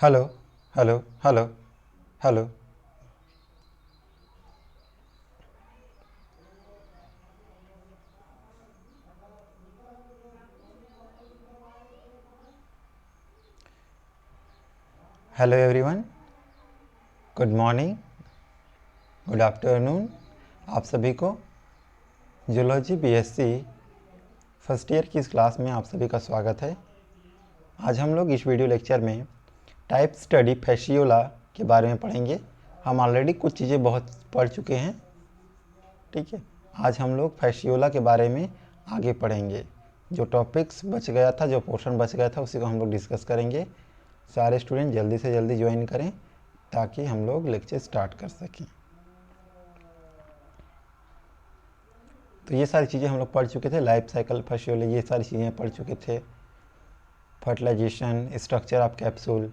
Hello hello hello hello. Hello everyone, good morning, good afternoon. आप सभी को zoology BSc first year की इस क्लास में आप सभी का स्वागत है। आज हम लोग इस वीडियो लेक्चर में टाइप स्टडी फैसियोला के बारे में पढ़ेंगे। हम ऑलरेडी कुछ चीज़ें बहुत पढ़ चुके हैं, ठीक है। आज हम लोग फैसियोला के बारे में आगे पढ़ेंगे। जो टॉपिक्स बच गया था, जो पोर्शन बच गया था, उसी को हम लोग डिस्कस करेंगे। सारे स्टूडेंट जल्दी से जल्दी ज्वाइन करें ताकि हम लोग लेक्चर स्टार्ट कर सकें। तो ये सारी चीज़ें हम लोग पढ़ चुके थे। लाइफ साइकिल फैसियोलॉजी, ये सारी चीज़ें पढ़ चुके थे। फर्टिलाइजेशन, स्ट्रक्चर ऑफ कैप्सूल,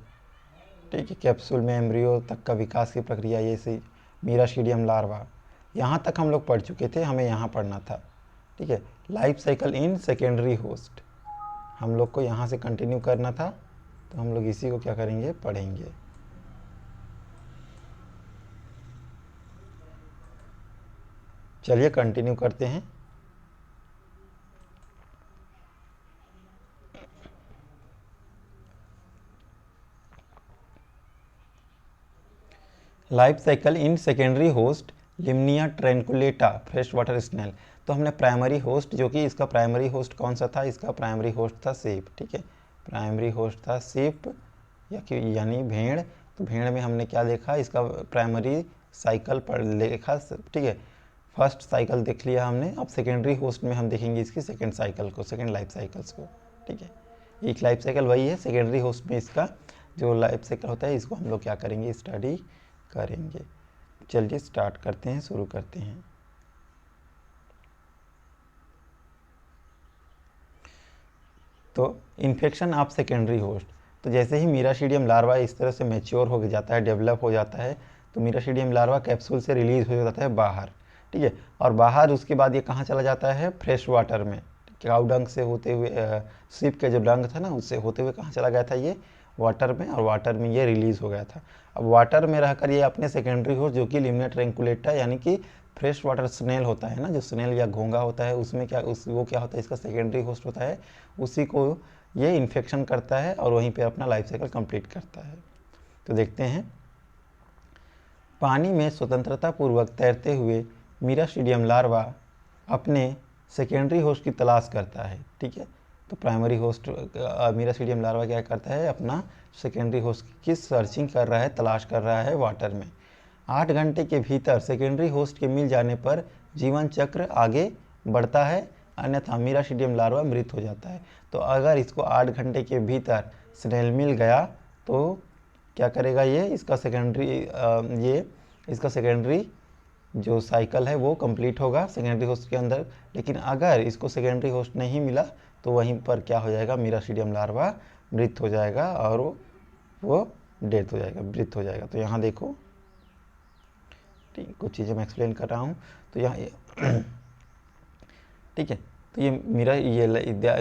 ठीक है। कैप्सूल में एम्ब्रियो तक का विकास की प्रक्रिया, ये सी मीराशीडियम लार्वा, यहाँ तक हम लोग पढ़ चुके थे। हमें यहाँ पढ़ना था, ठीक है। Life cycle in secondary host हम लोग को यहाँ से कंटिन्यू करना था, तो हम लोग इसी को क्या करेंगे, पढ़ेंगे। चलिए कंटिन्यू करते हैं। Life cycle in secondary host Lymnaea truncatula fresh water snail. तो हमने प्राइमरी होस्ट, जो कि इसका प्राइमरी होस्ट कौन सा था, इसका प्राइमरी होस्ट था सीप, ठीक है। प्राइमरी होस्ट था सीप यानी भेड़। तो भेड़ में हमने क्या देखा, इसका प्राइमरी साइकिल पर देखा, ठीक है। फर्स्ट साइकिल देख लिया हमने। अब सेकेंडरी होस्ट में हम देखेंगे इसकी सेकेंड साइकिल को, सेकेंड लाइफ साइकिल्स को, ठीक है। एक लाइफ साइकिल वही है। सेकेंडरी होस्ट में इसका जो लाइफ साइकिल होता है, इसको हम लोग क्या करेंगे, स्टडी करेंगे। चलिए स्टार्ट करते हैं, शुरू करते हैं। तो इन्फेक्शन ऑफ सेकेंडरी होस्ट, तो जैसे ही मीराशीडियम लार्वा इस तरह से मैच्योर हो जाता है, डेवलप हो जाता है, तो मीराशीडियम लार्वा कैप्सूल से रिलीज हो जाता है बाहर, ठीक है। और बाहर उसके बाद ये कहाँ चला जाता है, फ्रेश वाटर में। काऊ डंग से होते हुए, शिप के जो डंग था ना, उससे होते हुए कहाँ चला गया था, ये वाटर में, और वाटर में ये रिलीज़ हो गया था। अब वाटर में रहकर ये अपने सेकेंडरी होस्ट, जो कि लिमनिया ट्रैंकुलेटा यानी कि फ्रेश वाटर स्नेल होता है ना, जो स्नेल या घोंगा होता है, उसमें क्या वो क्या होता है, इसका सेकेंडरी होस्ट होता है। उसी को ये इन्फेक्शन करता है और वहीं पे अपना लाइफ साइकिल कंप्लीट करता है। तो देखते हैं। पानी में स्वतंत्रता पूर्वक तैरते हुए मीराशीडियम लार्वा अपने सेकेंडरी होस्ट की तलाश करता है, ठीक है। तो प्राइमरी होस्ट मीराशीडियम लार्वा क्या करता है, अपना सेकेंडरी होस्ट की सर्चिंग कर रहा है, तलाश कर रहा है वाटर में। 8 घंटे के भीतर सेकेंडरी होस्ट के मिल जाने पर जीवन चक्र आगे बढ़ता है, अन्यथा मीराशीडियम लार्वा मृत हो जाता है। तो अगर इसको 8 घंटे के भीतर स्नेल मिल गया तो क्या करेगा, ये इसका सेकेंडरी जो साइकिल है वो कंप्लीट होगा सेकेंडरी होस्ट के अंदर। लेकिन अगर इसको सेकेंडरी होस्ट नहीं मिला तो वहीं पर क्या हो जाएगा, मीराशीडियम लार्वा मृत हो जाएगा और वो डेथ हो जाएगा, मृत हो जाएगा। तो यहाँ देखो, ठीक, कुछ चीज़ें मैं एक्सप्लेन कर रहा हूँ। तो यहाँ ठीक है। तो ये मेरा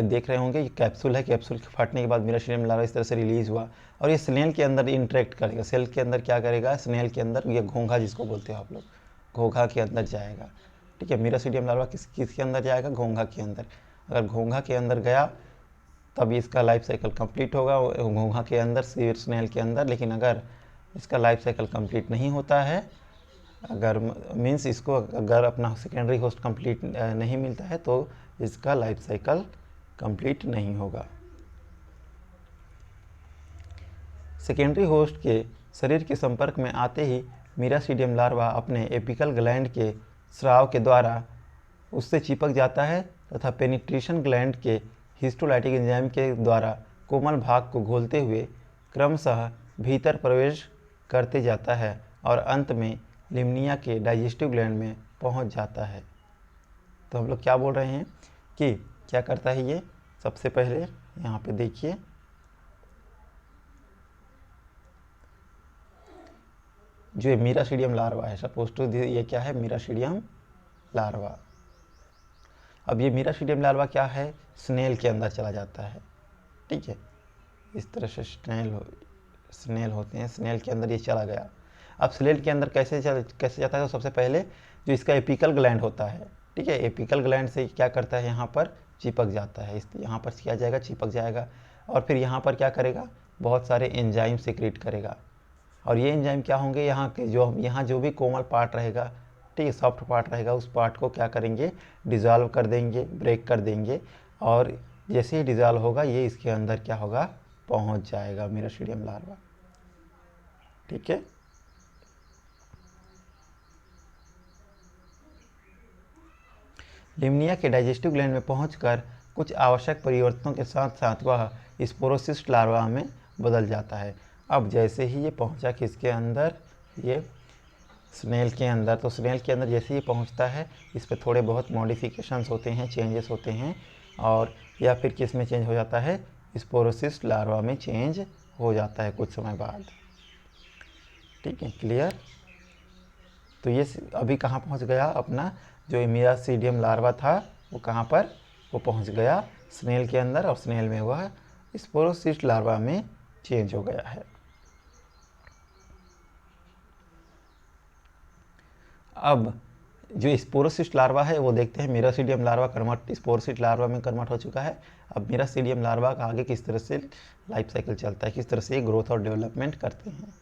देख रहे होंगे, ये कैप्सूल है। कैप्सूल के फटने के बाद मीराशीडियम लार्वा इस तरह से रिलीज़ हुआ और ये स्नेल के अंदर इंटरेक्ट करेगा। सेल के अंदर क्या करेगा, स्नेल के अंदर, ये घोंघा जिसको बोलते हो आप लोग, घोंघा के अंदर जाएगा, ठीक है। मीराशीडियम लार्वा किसके अंदर जाएगा, घोंघा के अंदर। अगर घोंघा के अंदर गया तब इसका लाइफ साइकिल कंप्लीट होगा, घोंघा के अंदर, स्नेल के अंदर। लेकिन अगर इसका लाइफ साइकिल कंप्लीट नहीं होता है, अगर मीन्स इसको अगर अपना सेकेंडरी होस्ट कंप्लीट नहीं मिलता है, तो इसका लाइफ साइकिल कंप्लीट नहीं होगा। सेकेंडरी होस्ट के शरीर के संपर्क में आते ही मीराशीडियम लार्वा अपने एपिकल ग्लैंड के स्राव के द्वारा उससे चिपक जाता है तथा पेनिट्रेशन ग्लैंड के हिस्टोलाइटिक एंजाइम के द्वारा कोमल भाग को घोलते हुए क्रमशः भीतर प्रवेश करते जाता है और अंत में लिमनिया के डाइजेस्टिव ग्लैंड में पहुंच जाता है। तो हम लोग क्या बोल रहे हैं कि क्या करता है ये, सबसे पहले यहाँ पे देखिए, जो ये मीराशीडियम लार्वा है, सपोज टू ये क्या है, मीराशीडियम लार्वा। अब ये मीराशीडियम लार्वा क्या है, स्नेल के अंदर चला जाता है, ठीक है। इस तरह से स्नेल होते हैं, स्नेल के अंदर ये चला गया। अब स्नेल के अंदर कैसे जाता है, तो सबसे पहले जो इसका एपिकल ग्लैंड होता है, ठीक है, एपिकल ग्लैंड से क्या करता है, यहाँ पर चिपक जाता है, यहाँ पर क्या जाएगा, चिपक जाएगा, और फिर यहाँ पर क्या करेगा, बहुत सारे एंजाइम सिक्रीट करेगा। और ये एंजाइम क्या होंगे, यहाँ के यहाँ जो भी कोमल पार्ट रहेगा, ठीक है, सॉफ्ट पार्ट रहेगा, उस पार्ट को क्या करेंगे, डिज़ोल्व कर देंगे, ब्रेक कर देंगे, और जैसे ही डिज़ोल्व होगा ये इसके अंदर क्या होगा, पहुँच जाएगा मीरास्टीडियम लार्वा। ठीक है, लिम्निया के डाइजेस्टिव ग्लैंड में पहुंचकर कुछ आवश्यक परिवर्तनों के साथ साथ वह स्पोरोसिस्ट लार्वा में बदल जाता है। अब जैसे ही ये पहुंचा किसके अंदर, ये स्नेल के अंदर, तो स्नेल के अंदर जैसे ही पहुंचता है इस पर थोड़े बहुत मॉडिफिकेशंस होते हैं, चेंजेस होते हैं, और या फिर किस में चेंज हो जाता है, स्पोरोसिस्ट लार्वा में चेंज हो जाता है कुछ समय बाद। ठीक है, क्लियर। तो ये अभी कहाँ पहुँच गया, अपना जो मीरास्टीडियम लार्वा था वो कहाँ पर, वो पहुँच गया स्नेल के अंदर, और स्नेल में वह स्पोरोसिस्ट लार्वा में चेंज हो गया है। अब जो स्पोरोसिस्ट लार्वा है वो देखते हैं, मीरास्टीडियम लार्वा कन्वर्ट स्पोरोसिस्ट लार्वा में कन्वर्ट हो चुका है। अब मीरास्टीडियम लार्वा का आगे किस तरह से लाइफ साइकिल चलता है, किस तरह से ग्रोथ और डेवलपमेंट करते हैं।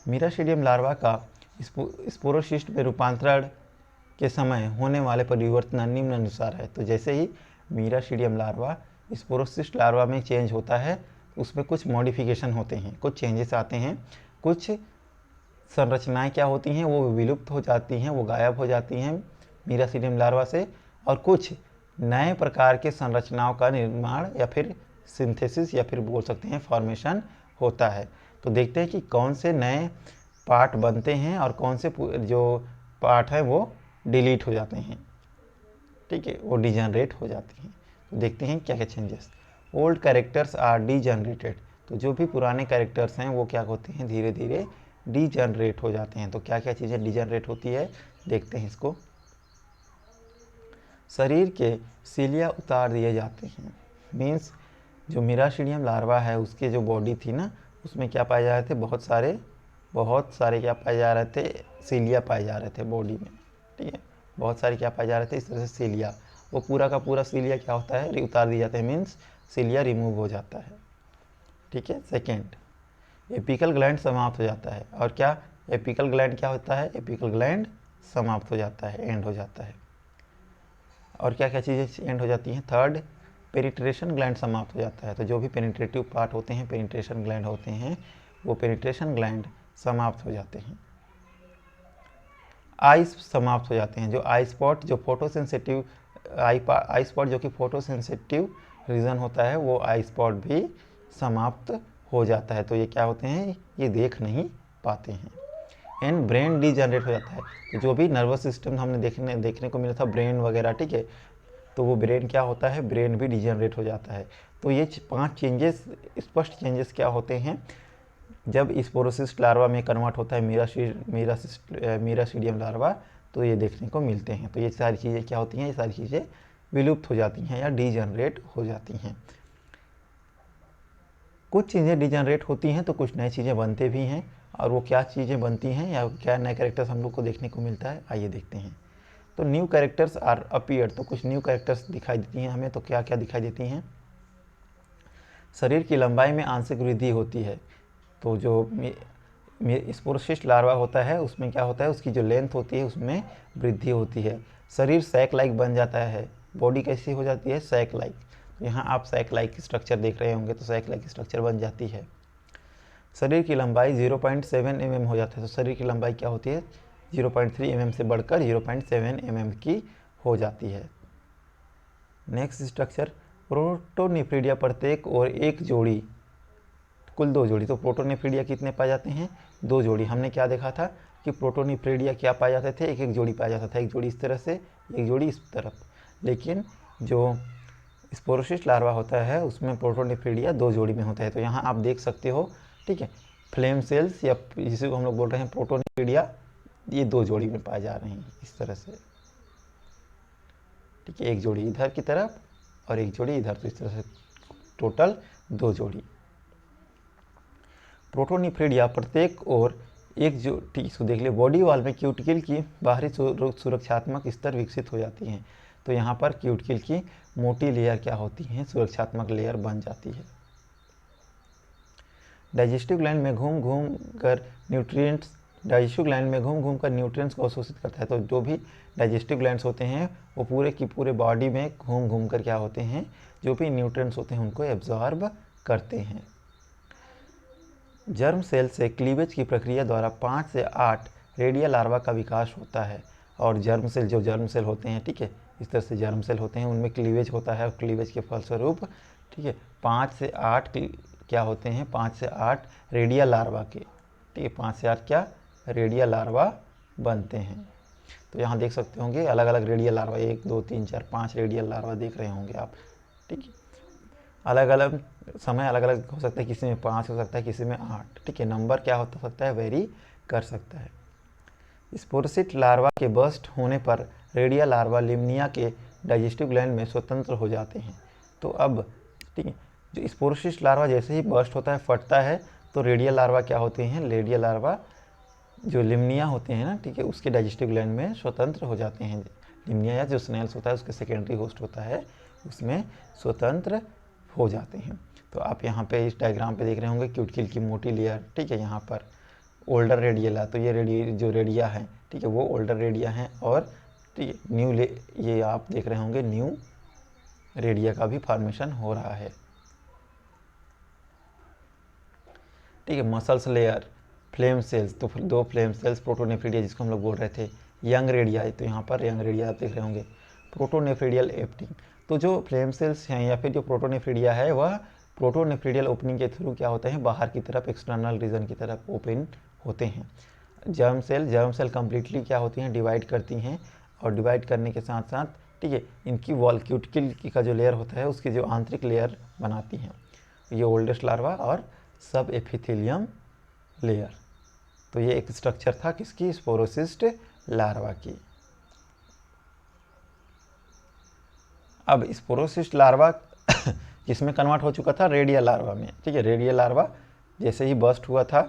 मीरास्टीडियम लार्वा का स्पोरोसिस्ट में रूपांतरण के समय होने वाले परिवर्तन निम्नानुसार है। तो जैसे ही मीरास्टीडियम लार्वा स्पोरोसिस्ट लार्वा में चेंज होता है, उसमें कुछ मॉडिफिकेशन होते हैं, कुछ चेंजेस आते हैं, कुछ संरचनाएं क्या होती हैं, वो विलुप्त हो जाती हैं, वो गायब हो जाती हैं मीरास्टीडियम लार्वा से, और कुछ नए प्रकार के संरचनाओं का निर्माण या फिर सिंथेसिस या फिर बोल सकते हैं फॉर्मेशन होता है। तो देखते हैं कि कौन से नए पार्ट बनते हैं और कौन से जो पार्ट हैं वो डिलीट हो जाते हैं, ठीक है, वो डिजनरेट हो जाती हैं। तो देखते हैं क्या क्या changes. Old characters are degenerated, तो जो भी पुराने कैरेक्टर्स हैं वो क्या होते हैं, धीरे धीरे डीजनरेट हो जाते हैं। तो क्या क्या चीज़ें डीजनरेट होती है, देखते हैं इसको। शरीर के सिलिया उतार दिए जाते हैं, मीन्स जो मीरास्टीडियम लार्वा है उसके जो बॉडी थी ना, उसमें क्या पाए जा रहे थे, बहुत सारे क्या पाए जा रहे थे, सिलिया पाए जा रहे थे बॉडी में, ठीक है, बहुत सारे क्या पाए जा रहे थे इस तरह से सिलिया, वो पूरा का पूरा सिलिया क्या होता है, उतार दिया जाता है, मीन्स सिलिया रिमूव हो जाता है। ठीक है, सेकेंड, एपिकल ग्लैंड समाप्त हो जाता है। और क्या, एपिकल ग्लैंड क्या होता है, एपिकल ग्लैंड समाप्त हो जाता है, एंड हो जाता है। और क्या क्या चीज़ें एंड हो जाती हैं, थर्ड, पेनिट्रेशन ग्लैंड समाप्त हो जाता है। तो जो भी पेनिट्रेटिव पार्ट होते हैं, पेनिट्रेशन ग्लैंड होते हैं, वो पेनिट्रेशन ग्लैंड समाप्त हो जाते हैं। आइस समाप्त हो जाते हैं, जो आई स्पॉट जो फोटोसेंसिटिव आई स्पॉट जो कि फोटोसेंसिटिव रीजन होता है, वो आई स्पॉट भी समाप्त हो जाता है। तो ये क्या होते हैं, ये देख नहीं पाते हैं। एंड ब्रेन डीजनरेट हो जाता है, तो जो भी नर्वस सिस्टम हमने देखने को मिला था, ब्रेन वगैरह, ठीक है, तो वो ब्रेन क्या होता है, ब्रेन भी डीजनरेट हो जाता है। तो ये 5 चेंजेस, स्पष्ट चेंजेस क्या होते हैं जब स्पोरोसिस्ट लार्वा में कन्वर्ट होता है मीरास्टीडियम लार्वा, तो ये देखने को मिलते हैं। तो ये सारी चीज़ें क्या होती हैं, ये सारी चीज़ें विलुप्त हो जाती हैं या डीजनरेट हो जाती हैं। कुछ चीज़ें डीजनरेट होती हैं तो कुछ नई चीज़ें बनते भी हैं, और वो क्या चीज़ें बनती हैं या क्या नए कैरेक्टर्स हम लोग को देखने को मिलता है, आइए देखते हैं। तो न्यू कैरेक्टर्स आर अपीयर, तो कुछ न्यू कैरेक्टर्स दिखाई देती हैं हमें। तो क्या क्या दिखाई देती हैं, शरीर की लंबाई में आंशिक वृद्धि होती है। तो जो स्पोरोसिस्ट लार्वा होता है उसमें क्या होता है, उसकी जो लेंथ होती है उसमें वृद्धि होती है। शरीर सैक लाइक बन जाता है, बॉडी कैसी हो जाती है, सैक लाइक। तो यहाँ आप सैक लाइक स्ट्रक्चर देख रहे होंगे, तो सैक लाइक स्ट्रक्चर बन जाती है। शरीर की लंबाई 0.7 mm हो जाता है, तो शरीर की लंबाई क्या होती है, 0.3 mm से बढ़कर 0.7 mm की हो जाती है। नेक्स्ट स्ट्रक्चर, प्रोटोनिफ्रीडिया प्रत्येक और एक जोड़ी, कुल 2 जोड़ी। तो प्रोटोनिफ्रीडिया कितने पाए जाते हैं, 2 जोड़ी। हमने क्या देखा था कि प्रोटोनिफ्रीडिया क्या पाए जाते थे, एक जोड़ी पाया जाता था, एक जोड़ी इस तरह से, एक जोड़ी इस तरफ। लेकिन जो स्पोरोसिस्ट लार्वा होता है उसमें प्रोटोनिफ्रीडिया 2 जोड़ी में होता है। तो यहाँ आप देख सकते हो, ठीक है, फ्लेम सेल्स या जिसे हम लोग बोल रहे हैं प्रोटोनिफ्रीडिया, ये 2 जोड़ी में पाए जा रहे हैं इस तरह से, ठीक है, एक जोड़ी इधर की तरफ और एक जोड़ी इधर, तो इस तरह से टोटल 2 जोड़ी। प्रोटोनिफ्रिडिया प्रत्येक और एक जो इसको देख ले बॉडी वॉल में क्यूटिकल की बाहरी सुरक्षात्मक स्तर विकसित हो जाती हैं। तो यहाँ पर क्यूटिकल की मोटी लेयर क्या होती है, सुरक्षात्मक लेयर बन जाती है। डाइजेस्टिव ग्लैंड में घूम घूम कर न्यूट्रिएंट्स को अवशोषित करता है। तो जो भी डाइजेस्टिव ग्लैंड्स होते हैं वो पूरे की पूरे बॉडी में घूम घूम कर क्या होते हैं, जो भी न्यूट्रिएंट्स होते हैं उनको एब्जॉर्ब करते हैं। जर्म सेल से क्लीवेज की प्रक्रिया द्वारा 5 से 8 रेडियल लार्वा का विकास होता है। और जर्म सेल होते हैं, ठीक है, इस तरह से जर्म सेल होते हैं, उनमें क्लीवेज होता है और क्लीवेज के फलस्वरूप, ठीक है, 5 से 8 क्या होते हैं, 5 से 8 रेडियल लार्वा के, ठीक है, 5 से 8 क्या रेडियल लार्वा बनते हैं। तो यहाँ देख सकते होंगे अलग अलग रेडियल लार्वा, 1 2 3 4 5 रेडियल लार्वा देख रहे होंगे आप, ठीक है। अलग अलग समय अलग अलग हो सकता है, किसी में 5 हो सकता है, किसी में 8, ठीक है, नंबर क्या हो सकता है, वेरी कर सकता है। स्पोरोसिस्ट लार्वा के बस्ट होने पर रेडियल लार्वा लिम्निया के डाइजेस्टिव ग्लैंड में स्वतंत्र हो जाते हैं। तो अब ठीक है, जो स्पोरोसिस्ट लार्वा जैसे ही बस्ट होता है, फटता है, तो रेडियल लार्वा क्या होते हैं, रेडियल लार्वा जो लिम्निया होते हैं ना, ठीक है, उसके डाइजेस्टिव ग्लैंड में स्वतंत्र हो जाते हैं। लिम्निया या जो स्नेल्स होता है उसके सेकेंडरी होस्ट होता है, उसमें स्वतंत्र हो जाते हैं। तो आप यहाँ पे इस डायग्राम पे देख रहे होंगे क्यूटिकल की मोटी लेयर, ठीक है, यहाँ पर ओल्डर रेडियला, तो ये जो रेडिया है, ठीक है, वो ओल्डर रेडिया है, और ठीक है न्यू ये आप देख रहे होंगे न्यू रेडिया का भी फॉर्मेशन हो रहा है, ठीक है। मसल्स लेयर, फ्लेम सेल्स, तो 2 फ्लेम सेल्स, प्रोटोनेफ्रिडिया जिसको हम लोग बोल रहे थे, यंग रेडिया, तो यहाँ पर यंग रेडिया आप देख रहे होंगे, प्रोटोनेफ्रिडियल एप्टिंग। तो जो फ्लेम सेल्स हैं या फिर जो प्रोटोनेफ्रिडिया है वह प्रोटोनेफ्रिडियल ओपनिंग के थ्रू क्या होते हैं, बाहर की तरफ एक्सटर्नल रीजन की तरफ ओपन होते हैं। जर्म सेल कम्प्लीटली क्या होती हैं, डिवाइड करती हैं, और डिवाइड करने के साथ साथ, ठीक है, इनकी वॉल क्यूटिकल का जो लेयर होता है उसकी जो आंतरिक लेयर बनाती हैं, ये ओल्डेस्ट लार्वा और सब एपिथेलियम लेयर। तो ये एक स्ट्रक्चर था किसकी, स्पोरोसिस्ट लार्वा की। अब स्पोरोसिस्ट लार्वा जिसमें कन्वर्ट हो चुका था रेडियल लार्वा में, ठीक है, रेडियल लार्वा जैसे ही बस्ट हुआ था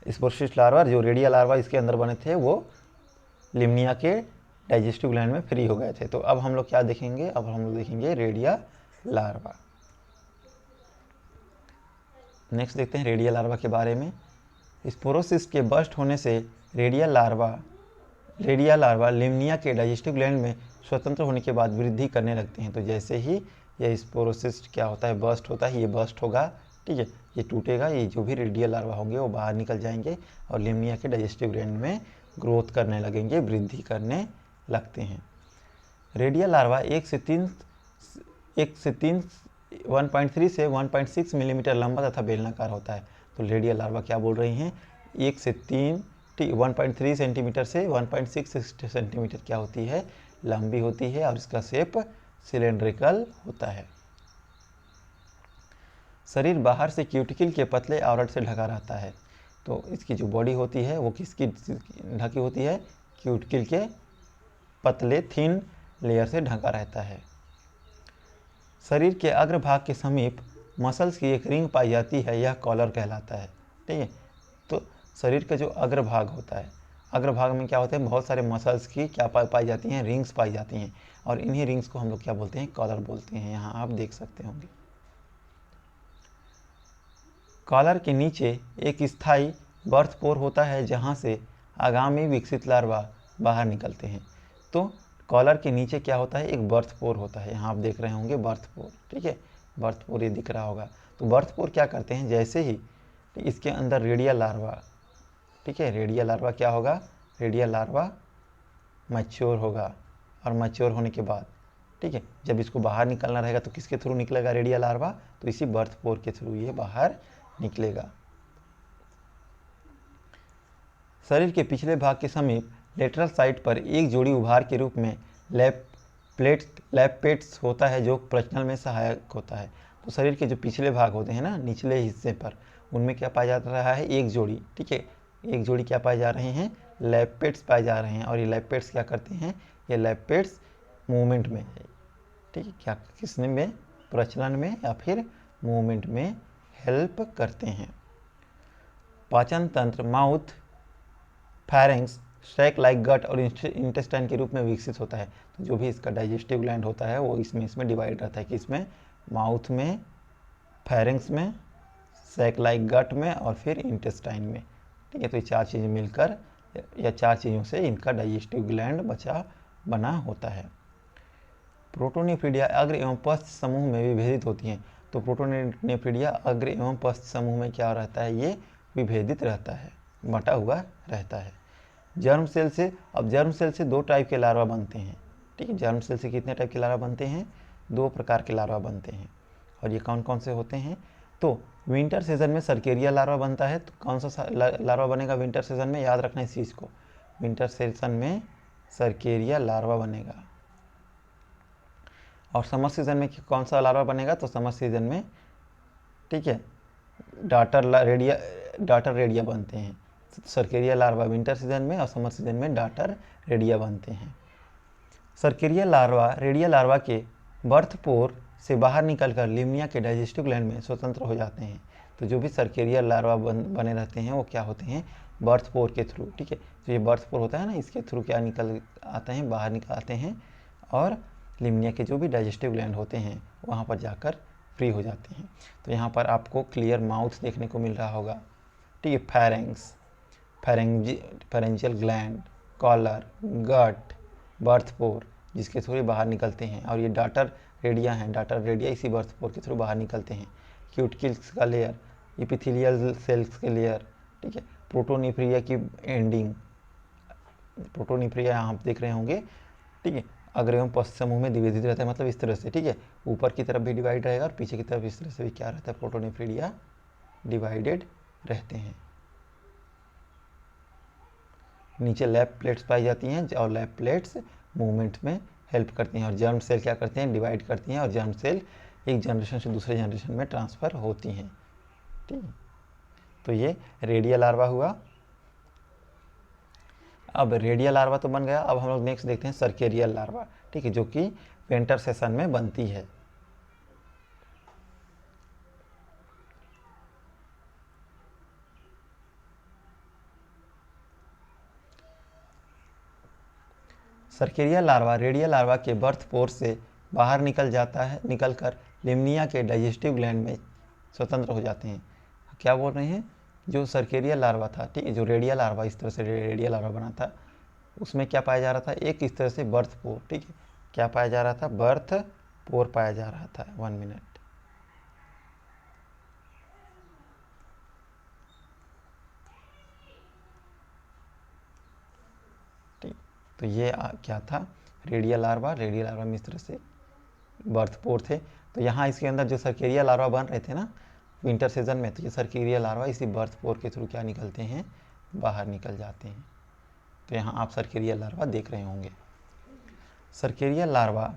स्पोरोसिस्ट लार्वा, जो रेडियल लार्वा इसके अंदर बने थे वो लिम्निया के डाइजेस्टिव ग्लैंड में फ्री हो गए थे। तो अब हम लोग क्या देखेंगे, अब हम लोग देखेंगे रेडियल लार्वा। नेक्स्ट देखते हैं रेडियल लार्वा के बारे में। स्पोरोसिस्ट के बस्ट होने से रेडियल लार्वा लिम्निया के डाइजेस्टिव ग्लैंड में स्वतंत्र होने के बाद वृद्धि करने लगते हैं। तो जैसे ही यह स्पोरोसिस्ट क्या होता है, बस्ट होता है, ये बस्ट होगा, ठीक है, ये टूटेगा, ये जो भी रेडियल लार्वा होंगे वो बाहर निकल जाएंगे और लिम्निया के डाइजेस्टिव ग्लैंड में ग्रोथ करने लगेंगे, वृद्धि करने लगते हैं। रेडियल लार्वा 1 से 3 1.3 से 1.6 मिलीमीटर लंबा तथा बेलनाकार होता है। तो रेडियल लार्वा क्या बोल रही हैं, 1 से 3 1.3 सेंटीमीटर से 1.6 सेंटीमीटर क्या होती है, लंबी होती है, और इसका शेप सिलेंड्रिकल होता है। शरीर बाहर से क्यूटिकल के पतले आवरण से ढका रहता है। तो इसकी जो बॉडी होती है वो किसकी ढकी होती है, क्यूटिकल के पतले थिन लेयर से ढका रहता है। शरीर के अग्रभाग के समीप मसल्स की एक रिंग पाई जाती है, यह कॉलर कहलाता है, ठीक है। तो शरीर का जो अग्रभाग होता है, अग्रभाग में क्या होते हैं, बहुत सारे मसल्स की क्या पाई जाती हैं, रिंग्स पाई जाती हैं, और इन्हीं रिंग्स को हम लोग क्या बोलते हैं, कॉलर बोलते हैं। यहाँ आप देख सकते होंगे कॉलर के नीचे एक स्थायी बर्थ पोर होता है जहाँ से आगामी विकसित लार्वा बाहर निकलते हैं। तो कॉलर के नीचे क्या होता है, एक बर्थ पोर होता है, यहाँ आप देख रहे होंगे बर्थ पोर, ठीक है, बर्थ पोर ये दिख रहा होगा। तो बर्थ पोर क्या करते हैं, जैसे ही इसके अंदर रेडियल लार्वा, ठीक है, रेडियल लार्वा क्या होगा, रेडियल लार्वा मैच्योर होगा, और मैच्योर होने के बाद, ठीक है, जब इसको बाहर निकलना रहेगा तो किसके थ्रू निकलेगा रेडियल लार्वा, तो इसी बर्थ पोर के थ्रू ये बाहर निकलेगा। शरीर के पिछले भाग के समीप लेटरल साइड पर एक जोड़ी उभार के रूप में लैप पेट्स होता है जो प्रजनन में सहायक होता है। तो शरीर के जो पिछले भाग होते हैं ना, निचले हिस्से पर, उनमें क्या पाया जा रहा है, एक जोड़ी, ठीक है, एक जोड़ी क्या पाए जा रहे हैं, लैप पेट्स पाए जा रहे हैं। और ये लैप पेट्स क्या करते हैं, ये लैप पेट्स मूवमेंट में, ठीक है, क्या किसने में, प्रचलन में या फिर मूवमेंट में हेल्प करते हैं। पाचन तंत्र माउथ, फैरिंग्स, स्ट्रैक लाइक गट और इंटेस्टाइन के रूप में विकसित होता है। तो जो भी इसका डाइजेस्टिव ग्लैंड होता है वो इसमें डिवाइड रहता है कि इसमें माउथ में, फैरिंग्स में, स्ट्रैक लाइक गट में और फिर इंटेस्टाइन में। ठीक है, तो ये 4 चीज़ें मिलकर या 4 चीज़ों से इनका डाइजेस्टिव ग्लैंड बना होता है। प्रोटोनेफ्रिडिया अग्र एवं पश्च समूह में विभेदित होती हैं। तो प्रोटोनेफ्रिडिया अग्र एवं पश्च समूह में क्या रहता है, ये विभेदित रहता है, बटा हुआ रहता है। जर्म सेल से, अब जर्म सेल से 2 टाइप के लार्वा बनते हैं। ठीक है, जर्म सेल से कितने टाइप के लार्वा बनते हैं, 2 प्रकार के लार्वा बनते हैं। और ये कौन कौन से होते हैं, तो विंटर सीजन में सर्केरिया लार्वा बनता है। तो कौन सा लार्वा बनेगा विंटर सीजन में, याद रखना इस चीज़ को, विंटर सीजन में सर्केरिया लार्वा बनेगा। और समर सीजन में कौन सा लार्वा बनेगा, तो समर सीजन में, ठीक है, डाटर रेडिया बनते हैं। सर्केरिया लार्वा विंटर सीजन में और समर सीजन में डाटर रेडिया बनते हैं। सर्केरिया लार्वा रेडिया लार्वा के बर्थ पोर से बाहर निकलकर लिम्निया के डाइजेस्टिव ग्लैंड में स्वतंत्र हो जाते हैं। तो जो भी सर्केरिया लार्वा बने रहते हैं वो क्या होते हैं, बर्थ पोर के थ्रू। ठीक है, तो ये बर्थ पोर होता है ना, इसके थ्रू क्या निकल आते हैं, बाहर निकल आते हैं और लिम्निया के जो भी डाइजेस्टिव ग्लैंड होते हैं वहाँ पर जाकर फ्री हो जाते हैं। तो यहाँ पर आपको क्लियर माउथ देखने को मिल रहा होगा। ठीक है, फैरिंग्स, फेरेंजियल ग्लैंड, कॉलर, गट, बर्थ पोर जिसके थ्रू बाहर निकलते हैं। और ये डाटर रेडिया हैं, डाटर रेडिया इसी बर्थ पोर के थ्रू बाहर निकलते हैं। क्यूटिकल्स का लेयर, एपिथेलियल सेल्स के लेयर, ठीक है, प्रोटोनिफ्रिया की एंडिंग, प्रोटोनिफ्रिया यहाँ आप देख रहे होंगे। ठीक है, अग्र एवं पश्च समूह में विभेदित रहता है, मतलब इस तरह से। ठीक है, ऊपर की तरफ भी डिवाइड रहेगा और पीछे की तरफ इस तरह से भी क्या रहता है, प्रोटोनिफ्रिया डिवाइडेड रहते हैं। नीचे लैप प्लेट्स पाई जाती हैं और लैप प्लेट्स मूवमेंट में हेल्प करती हैं। और जर्म सेल क्या करते हैं, डिवाइड करती हैं और जर्म सेल एक जनरेशन से दूसरे जनरेशन में ट्रांसफ़र होती हैं। ठीक है, तो ये रेडिया लार्वा हुआ। अब रेडिया लार्वा तो बन गया, अब हम लोग नेक्स्ट देखते हैं सर्केरियल लार्वा। ठीक है, जो कि विंटर सेशन में बनती है। सर्केरिया लार्वा रेडिया लार्वा के बर्थ पोर से बाहर निकलकर लिम्निया के डाइजेस्टिव ग्लैंड में स्वतंत्र हो जाते हैं। क्या बोल रहे हैं, जो सर्केरिया लार्वा था, ठीक है, जो रेडिया लार्वा इस तरह से रेडिया लार्वा बना था, उसमें क्या पाया जा रहा था, एक इस तरह से बर्थ पोर। ठीक है, क्या पाया जा रहा था, बर्थ पोर पाया जा रहा था। 1 मिनट। तो ये क्या था, रेडिया लार्वा में इस तरह से बर्थ पोर थे। तो यहाँ इसके अंदर जो सर्केरिया लार्वा बन रहे थे ना विंटर सीजन में, तो ये सर्केरिया लार्वा इसी बर्थ पोर के थ्रू क्या निकलते हैं, बाहर निकल जाते हैं। तो यहाँ आप सर्केरिया लार्वा देख रहे होंगे। सर्केरिया लार्वा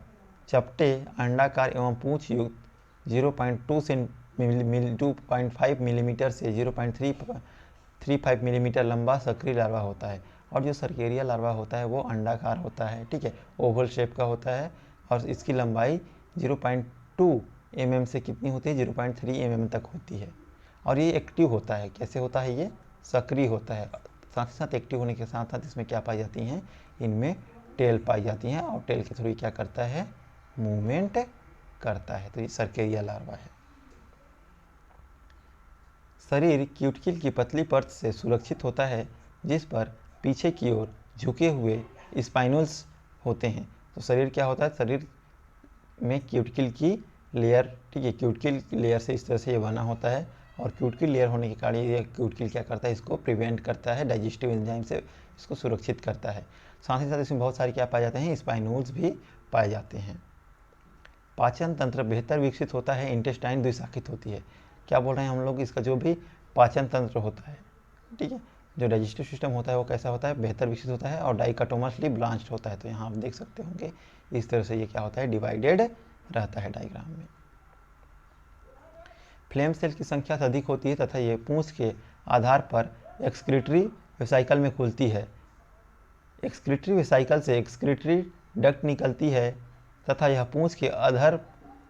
चपटे, अंडाकार एवं पूंछ युक्त 0.5 मिलीमीटर से 0.35 मिलीमीटर लंबा सक्रिय लार्वा होता है। और जो सर्केरिया लार्वा होता है वो अंडाकार होता है। ठीक है, ओवल शेप का होता है और इसकी लंबाई 0.2 mm से कितनी होती है, 0.3 mm तक होती है। और ये एक्टिव होता है। कैसे होता है, ये सक्रिय होता है। साथ ही साथ एक्टिव होने के साथ साथ इसमें क्या पाई जाती हैं, इनमें टेल पाई जाती हैं और टेल के थ्रू क्या करता है, मूवमेंट करता है। तो ये सर्केरिया लार्वा है। शरीर क्यूटिकल की पतली परत से सुरक्षित होता है जिस पर पीछे की ओर झुके हुए स्पाइनल्स होते हैं। तो शरीर क्या होता है, शरीर में क्यूटिकल की लेयर, ठीक है, क्यूटिकल लेयर से इस तरह से ये बना होता है। और क्यूटिकल लेयर होने के कारण ये क्यूटिकल क्या करता है, इसको प्रिवेंट करता है, डाइजेस्टिव एंजाइम से इसको सुरक्षित करता है। साथ ही साथ इसमें बहुत सारे क्या पाए जाते हैं, स्पाइनल्स भी पाए जाते हैं। पाचन तंत्र बेहतर विकसित होता है, इंटेस्टाइन द्विशाखित होती है। क्या बोल रहे हैं हम लोग, इसका जो भी पाचन तंत्र होता है, ठीक है, जो डाइजेस्टिव सिस्टम होता है वो कैसा होता है, बेहतर विकसित होता है और डाइकोटोमसली ब्रांच्ड होता है। तो यहाँ आप देख सकते होंगे इस तरह से ये क्या होता है, डिवाइडेड रहता है डायग्राम में। फ्लेम सेल की संख्या अधिक होती है तथा ये पूंछ के आधार पर एक्सक्रीटरी वेसिकल में खुलती है। एक्सक्रीटरी वेसिकल से एक्सक्रीटरी डक्ट निकलती है तथा यह पूंछ के अधर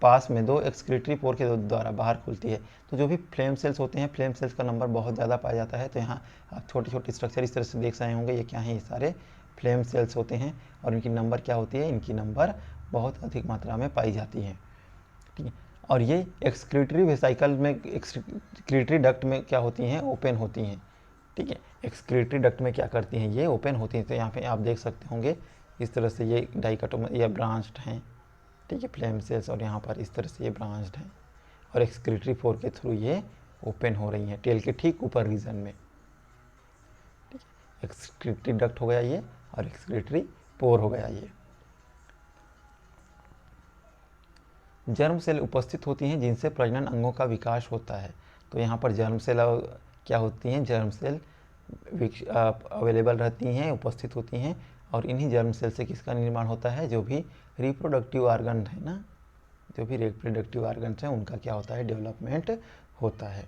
पास में 2 एक्सक्रीटरी पोर के द्वारा बाहर खुलती है। तो जो भी फ्लेम सेल्स होते हैं, फ्लेम सेल्स का नंबर बहुत ज़्यादा पाया जाता है। तो यहाँ आप छोटे छोटे स्ट्रक्चर इस तरह से देख रहे होंगे, ये क्या है, ये सारे फ्लेम सेल्स होते हैं और इनकी नंबर क्या होती है, इनकी नंबर बहुत अधिक मात्रा में पाई जाती है। ठीक है, और ये एक्सक्रीटरी वेसिकल में, एक्सक्रीटरी डक्ट में क्या होती हैं, ओपन होती हैं। ठीक है, एक्सक्रीटरी डक्ट में क्या करती हैं, ये ओपन होती हैं। तो यहाँ पे आप देख सकते होंगे इस तरह से ये डाइकोटोम, ये ब्रांच्ड हैं। ठीक है, फ्लेम सेल्स, और यहाँ पर इस तरह से ये ब्रांच्ड हैं और एक्सक्रीटरी पोर के थ्रू ये ओपन हो रही हैं टेल के ठीक ऊपर रीजन में। ठीक है, एक्सक्रीटरी डक्ट हो गया ये और एक्सक्रीटरी पोर हो गया ये। जर्म सेल उपस्थित होती हैं जिनसे प्रजनन अंगों का विकास होता है। तो यहाँ पर जर्म सेल क्या होती हैं, जर्म सेल अवेलेबल रहती हैं, उपस्थित होती हैं, और इन्हीं जर्म सेल से किसका निर्माण होता है, जो भी रिप्रोडक्टिव ऑर्गन है ना, जो भी रिप्रोडक्टिव ऑर्गन्स हैं उनका क्या होता है, डेवलपमेंट होता है।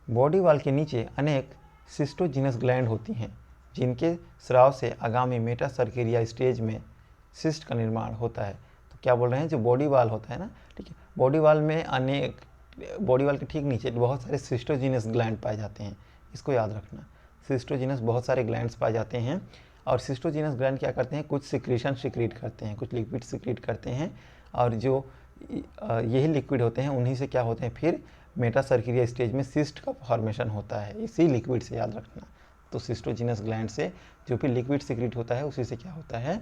बॉडी वॉल के नीचे अनेक सिस्टोजिनस ग्लैंड होती हैं जिनके स्राव से आगामी मेटासर्केरिया स्टेज में सिस्ट का निर्माण होता है। तो क्या बोल रहे हैं, जो बॉडी वॉल होता है ना, ठीक है, बॉडी वॉल में अनेक, बॉडी वॉल के ठीक नीचे बहुत सारे सिस्टोजिनस ग्लैंड पाए जाते हैं। इसको याद रखना, सिस्टोजिनस बहुत सारे ग्लैंड्स पाए जाते हैं और सिस्टोजिनस ग्लैंड क्या करते हैं, कुछ सिक्रीशन सिक्रीट करते हैं, कुछ लिक्विड सिक्रीट करते हैं, और जो यही लिक्विड होते हैं उन्हीं से क्या होते हैं, फिर मेटासर्केरिया स्टेज में सिस्ट का फॉर्मेशन होता है, इसी लिक्विड से, याद रखना। तो सिस्टोजिनस ग्लैंड से जो भी लिक्विड सिक्रीट होता है उसी से क्या होता है,